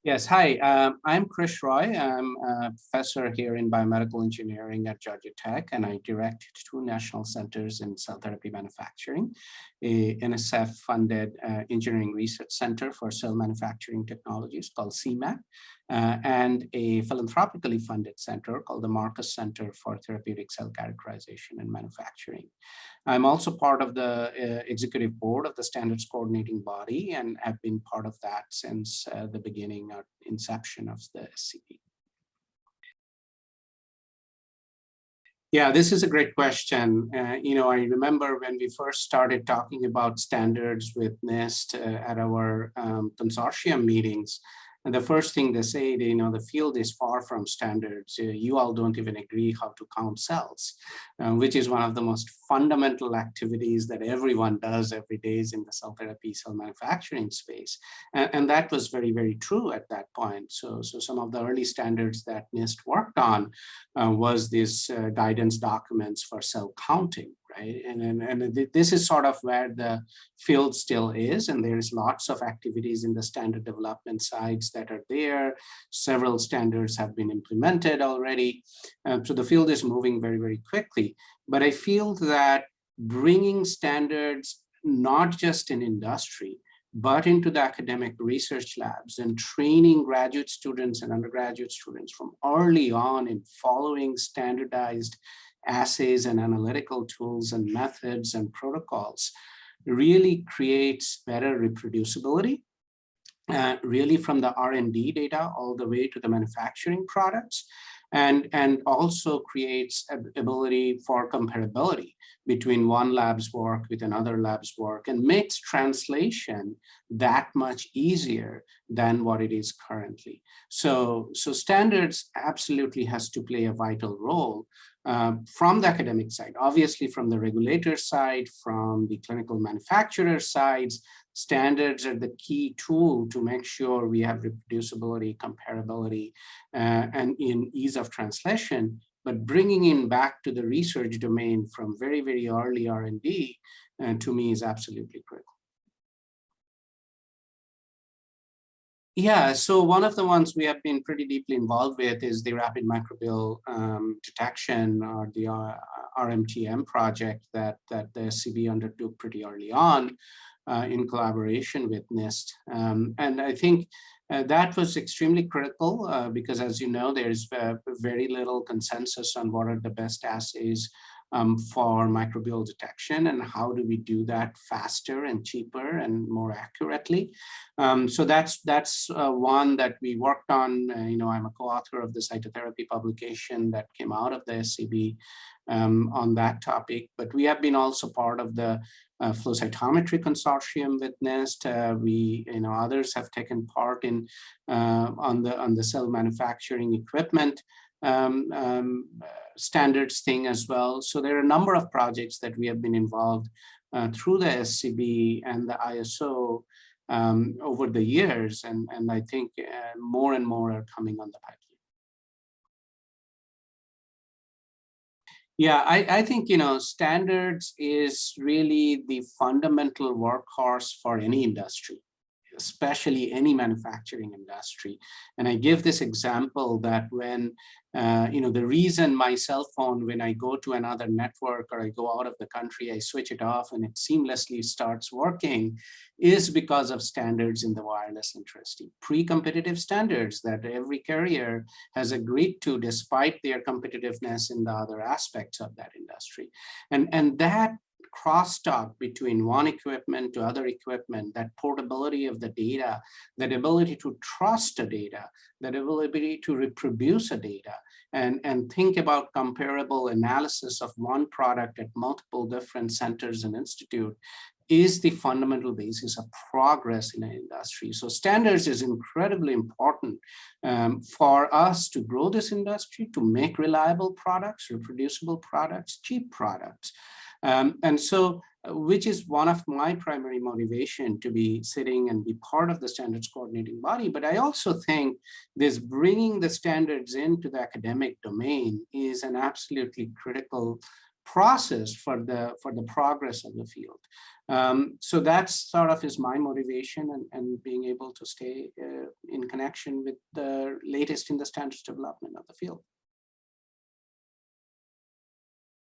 Yes, hi, I'm Krish Roy. I'm a professor here in biomedical engineering at Georgia Tech, and I direct two national centers in cell therapy manufacturing, a NSF-funded engineering research center for cell manufacturing technologies called CMAC, and a philanthropically funded center called the Marcus Center for Therapeutic Cell Characterization and Manufacturing. I'm also part of the executive board of the standards coordinating body and have been part of that since the beginning or inception of the SCP. Yeah, this is a great question. I remember when we first started talking about standards with NIST at our consortium meetings, and the first thing they say, the field is far from standards. You all don't even agree how to count cells, which is one of the most fundamental activities that everyone does every day in the cell therapy, cell manufacturing space. And that was very, very true at that point. So some of the early standards that NIST worked on was this guidance documents for cell counting, right? And this is sort of where the field still is, and there's lots of activities in the standard development sides that are there. Several standards have been implemented already. So the field is moving very, very quickly. But I feel that bringing standards, not just in industry, but into the academic research labs and training graduate students and undergraduate students from early on in following standardized assays and analytical tools and methods and protocols really creates better reproducibility, really from the R&D data all the way to the manufacturing products, and also creates ability for comparability between one lab's work with another lab's work, and makes translation that much easier than what it is currently. So standards absolutely has to play a vital role from the academic side, obviously from the regulator side, from the clinical manufacturer sides. Standards are the key tool to make sure we have reproducibility, comparability, and in ease of translation, but bringing in back to the research domain from very, very early R&D, to me is absolutely critical. Yeah, so one of the ones we have been pretty deeply involved with is the rapid microbial detection, or the RMTM project that the SCB undertook pretty early on in collaboration with NIST. And I think that was extremely critical because, as you know, there's very little consensus on what are the best assays for microbial detection and how do we do that faster and cheaper and more accurately. So that's one that we worked on. I'm a co-author of the cytotherapy publication that came out of the SCB on that topic, but we have been also part of the flow cytometry consortium with NIST. Others have taken part in on the cell manufacturing equipment standards thing as well. So there are a number of projects that we have been involved through the SCB and the ISO over the years, and I think more and more are coming on the pipeline. Yeah, I think, standards is really the fundamental workhorse for any industry, especially any manufacturing industry. And I give this example that when, the reason my cell phone, when I go to another network or I go out of the country, I switch it off and it seamlessly starts working, is because of standards in the wireless industry. Pre-competitive standards that every carrier has agreed to despite their competitiveness in the other aspects of that industry. And that crosstalk between one equipment to other equipment, that portability of the data, that ability to trust the data, that ability to reproduce the data, and think about comparable analysis of one product at multiple different centers and institute is the fundamental basis of progress in an industry. So standards is incredibly important for us to grow this industry, to make reliable products, reproducible products, cheap products. And so, which is one of my primary motivation to be sitting and be part of the standards coordinating body. But I also think this bringing the standards into the academic domain is an absolutely critical process for the progress of the field. So that's sort of is my motivation, and being able to stay in connection with the latest in the standards development of the field.